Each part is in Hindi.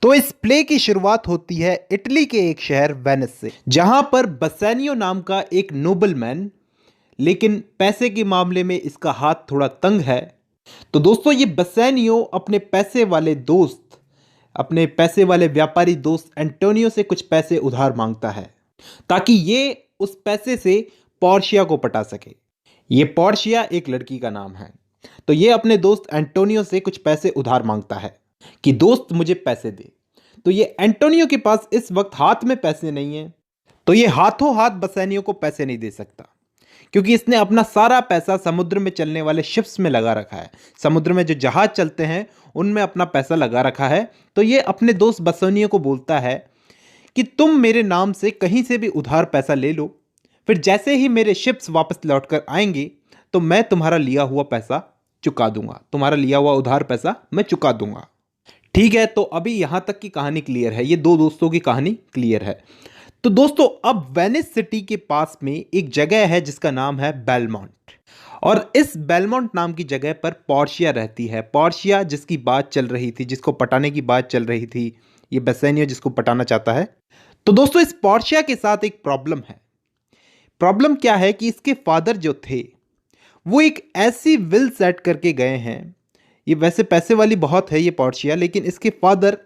तो इस प्ले की शुरुआत होती है इटली के एक शहर वेनिस से, जहां पर बसेनियो नाम का एक नोबलमैन, लेकिन पैसे के मामले में इसका हाथ थोड़ा तंग है। तो दोस्तों ये बसेनियो अपने पैसे वाले व्यापारी दोस्त एंटोनियो से कुछ पैसे उधार मांगता है ताकि ये उस पैसे से पोर्शिया को पटा सके। ये पोर्शिया एक लड़की का नाम है। तो ये अपने दोस्त एंटोनियो से कुछ पैसे उधार मांगता है कि दोस्त मुझे पैसे दे। तो ये एंटोनियो के पास इस वक्त हाथ में पैसे नहीं है, तो ये हाथों हाथ बसेनियो को पैसे नहीं दे सकता, क्योंकि इसने अपना सारा पैसा समुद्र में चलने वाले शिप्स में लगा रखा है। समुद्र में जो जहाज चलते हैं उनमें अपना पैसा लगा रखा है। तो ये अपने दोस्त बसेनियो को बोलता है कि तुम मेरे नाम से कहीं से भी उधार पैसा ले लो, फिर जैसे ही मेरे शिप्स वापस लौट कर आएंगे तो मैं तुम्हारा लिया हुआ पैसा चुका दूंगा, तुम्हारा लिया हुआ उधार पैसा मैं चुका दूंगा। ठीक है, तो अभी यहां तक की कहानी क्लियर है, ये दो दोस्तों की कहानी क्लियर है। तो दोस्तों अब वेनिस सिटी के पास में एक जगह है जिसका नाम है बेलमोंट, और इस बेलमोंट नाम की जगह पर पोर्शिया रहती है। पोर्शिया जिसकी बात चल रही थी, जिसको पटाने की बात चल रही थी, ये बसेनियो जिसको पटाना चाहता है। तो दोस्तों इस पोर्शिया के साथ एक प्रॉब्लम है। प्रॉब्लम क्या है कि इसके फादर जो थे वो एक ऐसी विल सेट करके गए हैं। ये वैसे पैसे वाली बहुत है ये पोर्शिया, लेकिन इसके फादर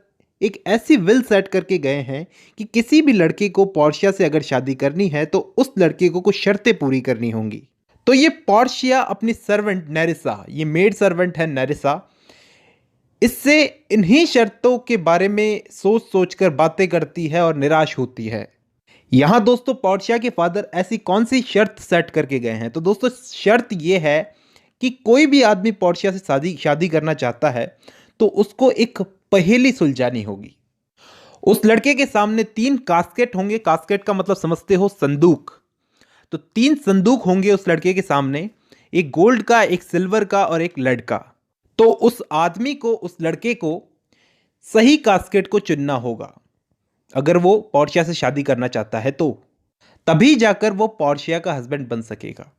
एक ऐसी विल सेट करके गए हैं कि किसी भी लड़के को पोर्शिया से अगर शादी करनी है तो उस लड़के को कुछ शर्तें पूरी करनी होंगी। तो ये पोर्शिया अपनी सर्वेंट नेरिसा, ये मेड सर्वेंट है नेरिसा, इससे इन्हीं शर्तों के बारे में सोच सोच कर बातें करती है और निराश होती है। यहां दोस्तों पोर्शिया के फादर ऐसी कौन सी शर्त सेट करके गए हैं? तो दोस्तों शर्त यह है कि कोई भी आदमी पोर्शिया से शादी करना चाहता है तो उसको एक पहेली सुलझानी होगी। उस लड़के के सामने 3 कास्केट होंगे। कास्केट का मतलब समझते हो, संदूक। तो 3 संदूक होंगे उस लड़के के सामने, एक गोल्ड का, एक सिल्वर का और एक लेड का। तो उस आदमी को, उस लड़के को सही कास्केट को चुनना होगा अगर वो पोर्शिया से शादी करना चाहता है, तो तभी जाकर वो पोर्शिया का हस्बैंड बन सकेगा।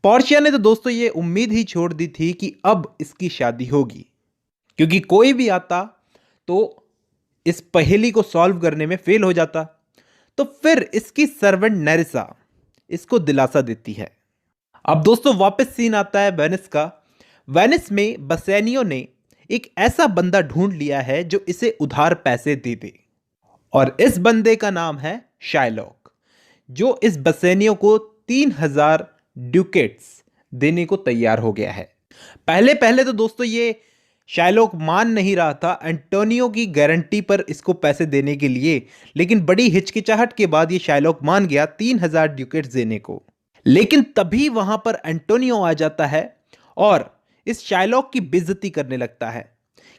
पोर्शिया ने तो दोस्तों ये उम्मीद ही छोड़ दी थी कि अब इसकी शादी होगी, क्योंकि कोई भी आता तो इस पहेली को सॉल्व करने में फेल हो जाता। तो फिर इसकी सर्वेंट नेरिसा इसको दिलासा देती है। अब दोस्तों वापस सीन आता है वेनिस का। वेनिस में बसेनियो ने एक ऐसा बंदा ढूंढ लिया है जो इसे उधार पैसे दे दे, और इस बंदे का नाम है शाइलॉक, जो इस बसेनियो को 3000 ड्यूकेट्स देने को तैयार हो गया है। पहले पहले तो दोस्तों ये शाइलॉक मान नहीं रहा था एंटोनियो की गारंटी पर इसको पैसे देने के लिए, लेकिन बड़ी हिचकिचाहट के बाद ये शाइलॉक मान गया 3000 ड्यूकेट्स देने को। लेकिन तभी वहां पर एंटोनियो आ जाता है और इस शाइलॉक की बेइज्जती करने लगता है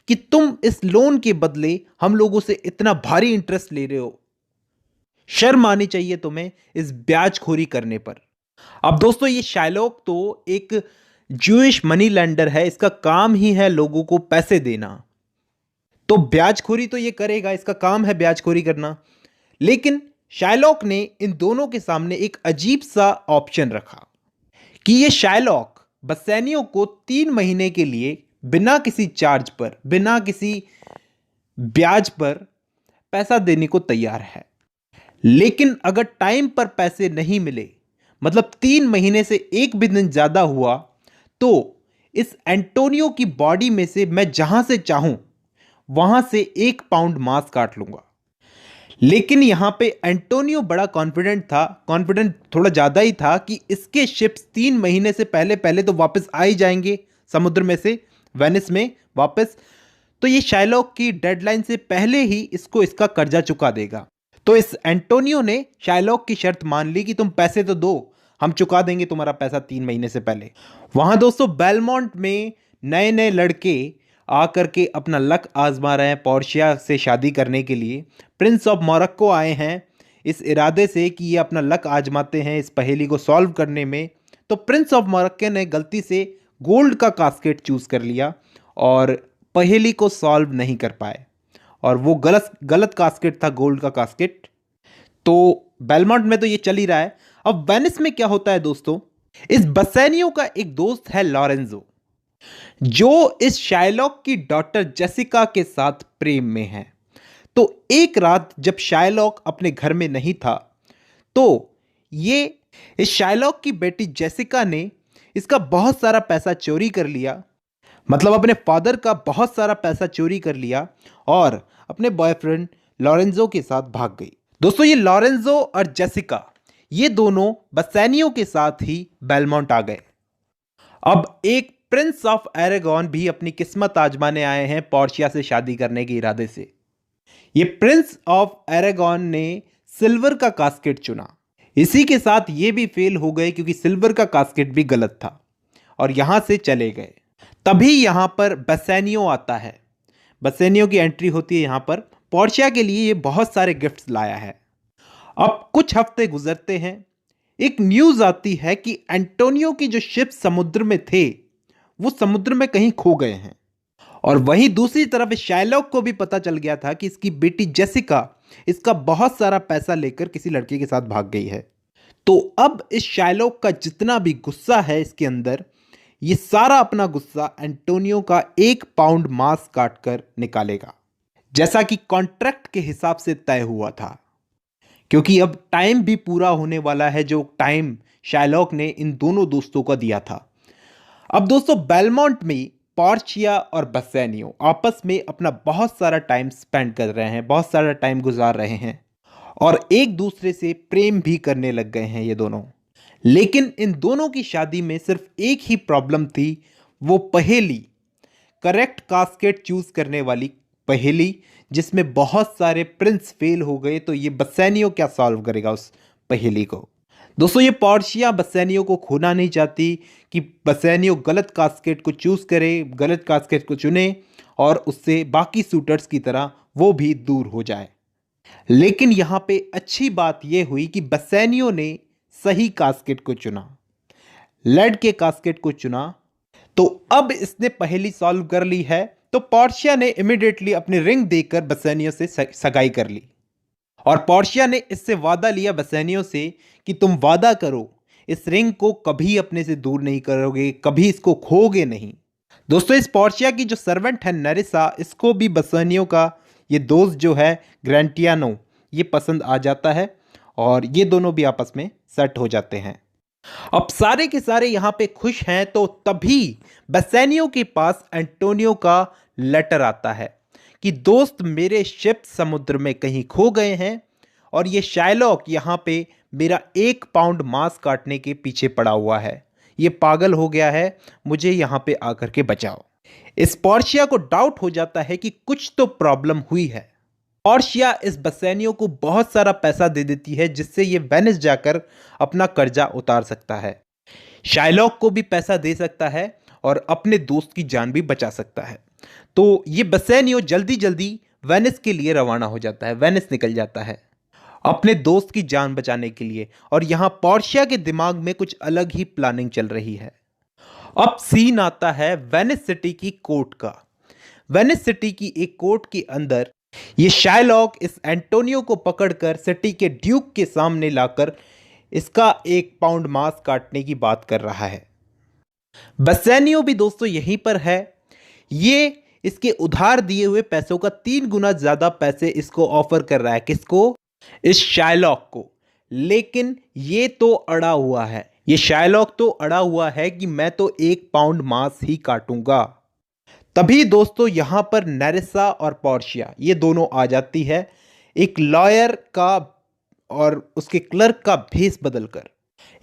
कि तुम इस लोन के बदले हम लोगों से इतना भारी इंटरेस्ट ले रहे हो, शर्म आनी चाहिए तुम्हें इस ब्याजखोरी करने पर। अब दोस्तों ये शाइलॉक तो एक जूइश मनी लेंडर है, इसका काम ही है लोगों को पैसे देना, तो ब्याजखोरी तो ये करेगा, इसका काम है ब्याजखोरी करना। लेकिन शाइलॉक ने इन दोनों के सामने एक अजीब सा ऑप्शन रखा कि ये शाइलॉक बसेनियो को 3 महीने के लिए बिना किसी चार्ज पर, बिना किसी ब्याज पर पैसा देने को तैयार है। लेकिन अगर टाइम पर पैसे नहीं मिले, मतलब 3 महीने से एक भी दिन ज्यादा हुआ, तो इस एंटोनियो की बॉडी में से मैं जहां से चाहूं वहां से 1 पाउंड मांस काट लूंगा। लेकिन यहां पे एंटोनियो बड़ा कॉन्फिडेंट था, कॉन्फिडेंट थोड़ा ज्यादा ही था कि इसके शिप्स 3 महीने से पहले पहले तो वापस आ ही जाएंगे समुद्र में से वेनिस में वापस। तो ये शाइलॉक की डेडलाइन से पहले ही इसको इसका कर्जा चुका देगा। तो इस एंटोनियो ने शाइलॉक की शर्त मान ली कि तुम पैसे तो दो, हम चुका देंगे तुम्हारा पैसा 3 महीने से पहले। वहां दोस्तों बेलमोंट में नए नए लड़के आकर के अपना लक आजमा रहे हैं पोर्शिया से शादी करने के लिए। प्रिंस ऑफ मोरक्को आए हैं इस इरादे से कि ये अपना लक आजमाते हैं इस पहेली को सॉल्व करने में। तो प्रिंस ऑफ मोरक्को ने गलती से गोल्ड का कास्केट चूज कर लिया और पहेली को सॉल्व नहीं कर पाए, और वो गलत कास्केट था, गोल्ड का कास्केट। तो बेलमोंट में तो ये चल ही रहा है। अब वेनिस में क्या होता है दोस्तों, इस बसेनियो का एक दोस्त है लॉरेंजो, जो इस शाइलॉक की डॉटर जेसिका के साथ प्रेम में है। तो एक रात जब शायलॉक अपने घर में नहीं था, तो ये इस शायलॉक की बेटी जेसिका ने इसका बहुत सारा पैसा चोरी कर लिया, मतलब अपने फादर का बहुत सारा पैसा चोरी कर लिया और अपने बॉयफ्रेंड लॉरेंजो के साथ भाग गई। दोस्तों, ये लॉरेंजो और जेसिका ये दोनों बसेनियो के साथ ही बेलमोंट आ गए। अब एक प्रिंस ऑफ एरेगॉन भी अपनी किस्मत आजमाने आए हैं पोर्शिया से शादी करने के इरादे से। ये प्रिंस ऑफ एरेगॉन ने सिल्वर का कास्केट चुना। इसी के साथ ये भी फेल हो गए क्योंकि सिल्वर का कास्केट भी गलत था और यहां से चले गए। तभी यहां पर बसेनियो आता है। बसेनियो की एंट्री होती है यहां पर। पोर्शिया के लिए ये बहुत सारे गिफ्ट्स लाया है। अब कुछ हफ्ते गुजरते हैं, एक न्यूज आती है कि एंटोनियो की जो शिप समुद्र में थे वो समुद्र में कहीं खो गए हैं। और वहीं दूसरी तरफ इस शायलॉक को भी पता चल गया था कि इसकी बेटी जेसिका इसका बहुत सारा पैसा लेकर किसी लड़के के साथ भाग गई है। तो अब इस शायलॉक का जितना भी गुस्सा है इसके अंदर, ये सारा अपना गुस्सा एंटोनियो का 1 पाउंड मांस काटकर निकालेगा, जैसा कि कॉन्ट्रैक्ट के हिसाब से तय हुआ था। क्योंकि अब टाइम भी पूरा होने वाला है जो टाइम शायलॉक ने इन दोनों दोस्तों को दिया था। अब दोस्तों, बेलमोंट में पोर्शिया और बसेनियो आपस में अपना बहुत सारा टाइम स्पेंड कर रहे हैं, बहुत सारा टाइम गुजार रहे हैं और एक दूसरे से प्रेम भी करने लग गए हैं ये दोनों। लेकिन इन दोनों की शादी में सिर्फ एक ही प्रॉब्लम थी, वो पहेली, करेक्ट कास्केट चूज करने वाली पहेली, जिसमें बहुत सारे प्रिंस फेल हो गए। तो ये बसेनियो क्या सॉल्व करेगा उस पहेली को? दोस्तों, ये पोर्शिया बसेनियो को खोना नहीं चाहती कि बसेनियो गलत कास्केट को चूज करे, गलत कास्केट को चुने और उससे बाकी शूटर्स की तरह वो भी दूर हो जाए। लेकिन यहां पे अच्छी बात यह हुई कि बसेनियो ने सही कास्केट को चुना, लेड के कास्केट को चुना। तो अब इसने पहेली सॉल्व कर ली है। तो पोर्शिया ने इमीडिएटली अपनी रिंग देकर बसेनियो से सगाई कर ली और पोर्शिया ने इससे वादा लिया बसेनियो से कि तुम वादा करो इस रिंग को कभी अपने से दूर नहीं करोगे, कभी इसको खोगे नहीं। दोस्तों, इस पोर्शिया की जो सर्वेंट है नरिसा, इसको भी बसेनियो का ये दोस्त जो है ग्रेंटियानो ये पसंद आ जाता है और ये दोनों भी आपस में सेट हो जाते हैं। अब सारे के सारे यहां पे खुश हैं। तो तभी बसेनियो के पास एंटोनियो का लेटर आता है कि दोस्त, मेरे शिप समुद्र में कहीं खो गए हैं और ये शायलॉक यहां पे मेरा 1 पाउंड मांस काटने के पीछे पड़ा हुआ है, ये पागल हो गया है, मुझे यहां पे आकर के बचाओ। इस पोर्शिया को डाउट हो जाता है कि कुछ तो प्रॉब्लम हुई है। पोर्शिया इस बसेनियो को बहुत सारा पैसा दे देती है जिससे ये वेनिस जाकर अपना कर्जा उतार सकता है, शायलॉक को भी पैसा दे सकता है और अपने दोस्त की जान भी बचा सकता है। तो ये बसेनियो जल्दी जल्दी वेनिस के लिए रवाना हो जाता है, वेनिस निकल जाता है अपने दोस्त की जान बचाने के लिए। और यहां पोर्शिया के दिमाग में कुछ अलग ही प्लानिंग चल रही है। अब सीन आता है वेनिस सिटी की कोर्ट का। वेनिस सिटी की एक कोर्ट के अंदर ये शायलॉक इस एंटोनियो को पकड़कर सिटी के ड्यूक के सामने लाकर इसका 1 पाउंड मांस काटने की बात कर रहा है। बसेनियो भी दोस्तों यहीं पर है। ये इसके उधार दिए हुए पैसों का 3 गुना ज्यादा पैसे इसको ऑफर कर रहा है। किसको? इस शायलॉक को। लेकिन ये तो अड़ा हुआ है, ये शायलॉक तो अड़ा हुआ है कि मैं तो 1 पाउंड मांस ही काटूंगा। तभी दोस्तों यहां पर नरिसा और पोर्शिया ये दोनों आ जाती है, एक लॉयर का और उसके क्लर्क का भेष बदलकर।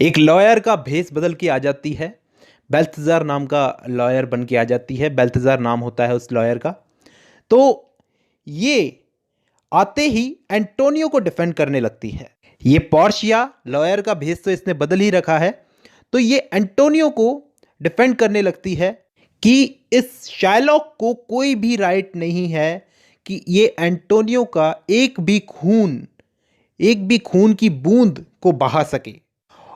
एक लॉयर का भेष बदल के आ जाती है, बेल्तजार नाम का लॉयर बन के आ जाती है, बेल्तजार नाम होता है उस लॉयर का। तो ये आते ही एंटोनियो को डिफेंड करने लगती है। ये पोर्शिया लॉयर का भेष तो इसने बदल ही रखा है, तो ये एंटोनियो को डिफेंड करने लगती है कि इस शायलॉक को कोई भी राइट नहीं है कि ये एंटोनियो का एक भी खून की बूंद को बहा सके।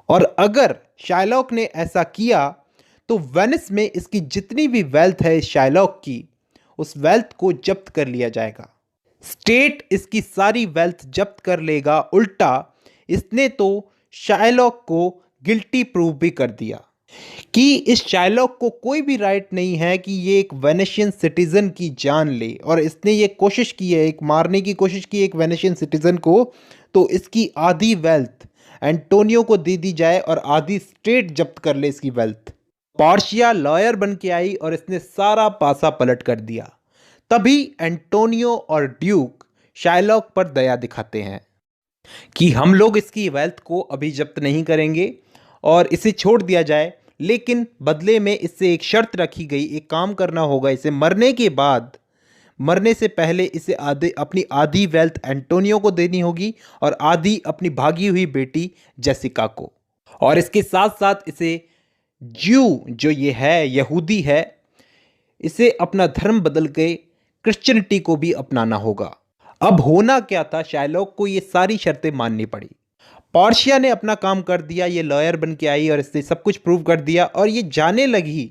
और अगर शायलॉक ने ऐसा किया तो वेनिस में इसकी जितनी भी वेल्थ है इस शायलॉक की, उस वेल्थ को जब्त कर लिया जाएगा। स्टेट इसकी सारी वेल्थ जब्त कर लेगा। उल्टा इसने तो शायलॉक को गिल्टी प्रूव भी कर दिया। कि इस शाइलॉक को कोई भी राइट नहीं है कि ये एक वेनेशियन सिटीजन की जान ले, और इसने ये कोशिश की है, एक मारने की कोशिश की एक वेनेशियन सिटीजन को, तो इसकी आधी वेल्थ एंटोनियो को दे दी जाए और आधी स्टेट जब्त कर ले इसकी वेल्थ। पोर्शिया लॉयर बन के आई और इसने सारा पासा पलट कर दिया। तभी एंटोनियो और ड्यूक शाइलॉक पर दया दिखाते हैं कि हम लोग इसकी वेल्थ को अभी जब्त नहीं करेंगे और इसे छोड़ दिया जाए, लेकिन बदले में इससे एक शर्त रखी गई, एक काम करना होगा, इसे मरने के बाद, मरने से पहले इसे अपनी आधी वेल्थ एंटोनियो को देनी होगी और आधी अपनी भागी हुई बेटी जेसिका को। और इसके साथ साथ इसे ज्यू जो ये है, यहूदी है, इसे अपना धर्म बदल के क्रिश्चियनिटी को भी अपनाना होगा। अब होना क्या था, शाइलॉक को ये सारी शर्तें माननी पड़ी। पोर्शिया ने अपना काम कर दिया, ये लॉयर बन के आई और इसने सब कुछ प्रूव कर दिया और ये जाने लगी।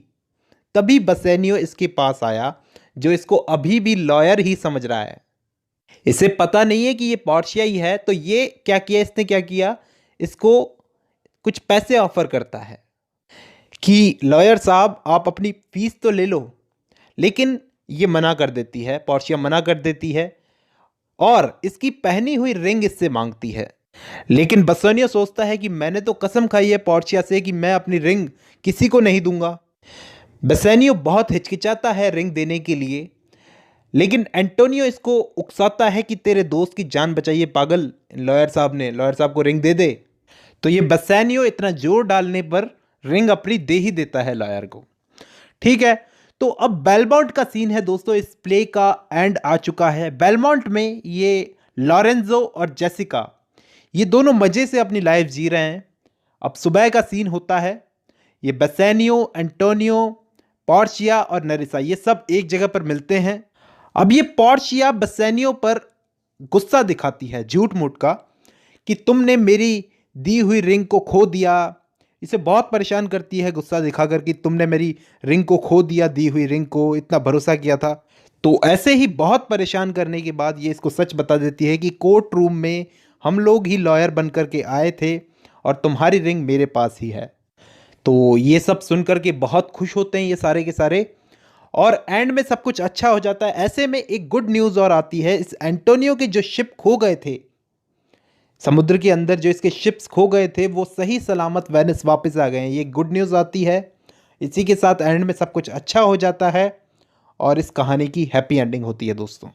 तभी बसेनियो इसके पास आया, जो इसको अभी भी लॉयर ही समझ रहा है। इसे पता नहीं है कि ये पोर्शिया ही है। तो ये क्या किया, इसने क्या किया, इसको कुछ पैसे ऑफर करता है कि लॉयर साहब आप अपनी फीस तो ले लो। लेकिन ये मना कर देती है, पोर्शिया मना कर देती है और इसकी पहनी हुई रिंग इससे मांगती है। लेकिन बसेनियो सोचता है कि मैंने तो कसम खाई है पोर्शिया से कि मैं अपनी रिंग किसी को नहीं दूंगा। बसेनियो बहुत हिचकिचाता है रिंग देने के लिए, लेकिन एंटोनियो इसको उकसाता है कि तेरे दोस्त की जान बचाइए पागल, लॉयर साहब को रिंग दे दे। तो ये बसेनियो इतना जोर डालने पर रिंग अपनी दे ही देता है लॉयर को। ठीक है, तो अब बेलमोंट का सीन है दोस्तों, इस प्ले का एंड आ चुका है। बेलमोंट में ये लॉरेंजो और जेसिका ये दोनों मज़े से अपनी लाइफ जी रहे हैं। अब सुबह का सीन होता है, ये बसेनियो, एंटोनियो, पोर्शिया और नरिसा ये सब एक जगह पर मिलते हैं। अब ये पोर्शिया बसेनियो पर गुस्सा दिखाती है झूठ मूठ का कि तुमने मेरी दी हुई रिंग को खो दिया। इसे बहुत परेशान करती है गुस्सा दिखाकर कि तुमने मेरी रिंग को खो दिया, दी हुई रिंग को, इतना भरोसा किया था। तो ऐसे ही बहुत परेशान करने के बाद ये इसको सच बता देती है कि कोर्ट रूम में हम लोग ही लॉयर बन कर के आए थे और तुम्हारी रिंग मेरे पास ही है। तो ये सब सुनकर के बहुत खुश होते हैं ये सारे के सारे, और एंड में सब कुछ अच्छा हो जाता है। ऐसे में एक गुड न्यूज़ और आती है, इस एंटोनियो के जो शिप खो गए थे समुद्र के अंदर, जो इसके शिप्स खो गए थे वो सही सलामत वेनिस वापस आ गए हैं, ये गुड न्यूज़ आती है। इसी के साथ एंड में सब कुछ अच्छा हो जाता है और इस कहानी की हैप्पी एंडिंग होती है दोस्तों।